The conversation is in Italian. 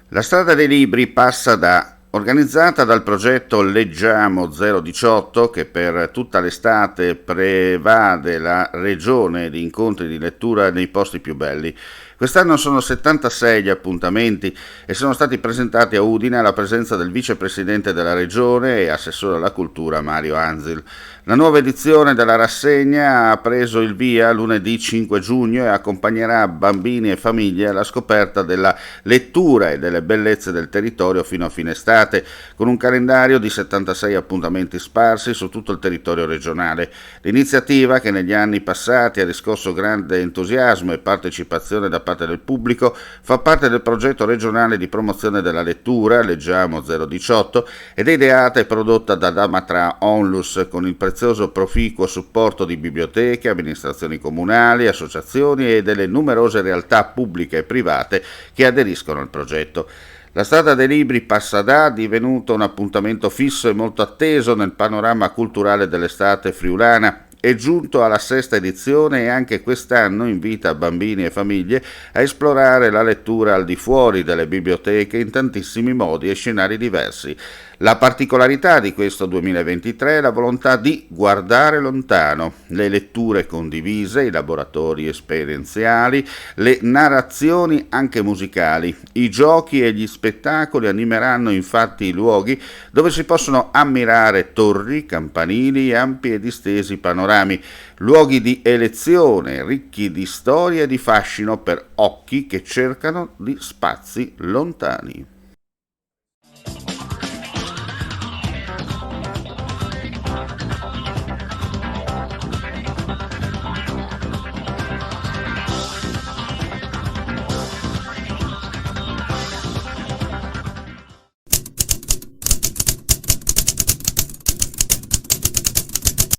La strada dei libri passa organizzata dal progetto Leggiamo 018, che per tutta l'estate prevade la regione di incontri di lettura nei posti più belli. Quest'anno sono 76 gli appuntamenti e sono stati presentati a Udine alla presenza del vicepresidente della regione e assessore alla cultura Mario Anzil. La nuova edizione della rassegna ha preso il via lunedì 5 giugno e accompagnerà bambini e famiglie alla scoperta della lettura e delle bellezze del territorio fino a fine estate, con un calendario di 76 appuntamenti sparsi su tutto il territorio regionale. L'iniziativa, che negli anni passati ha riscosso grande entusiasmo e partecipazione da parte del pubblico, fa parte del progetto regionale di promozione della lettura Leggiamo 018 ed è ideata e prodotta da Damatra Onlus con il prezioso proficuo supporto di biblioteche, amministrazioni comunali, associazioni e delle numerose realtà pubbliche e private che aderiscono al progetto. La strada dei libri passa divenuto un appuntamento fisso e molto atteso nel panorama culturale dell'estate friulana. È giunto alla sesta edizione e anche quest'anno invita bambini e famiglie a esplorare la lettura al di fuori delle biblioteche in tantissimi modi e scenari diversi. La particolarità di questo 2023 è la volontà di guardare lontano, le letture condivise, i laboratori esperienziali, le narrazioni anche musicali. I giochi e gli spettacoli animeranno infatti i luoghi dove si possono ammirare torri, campanili e ampi e distesi panorami, luoghi di elezione ricchi di storia e di fascino per occhi che cercano di spazi lontani.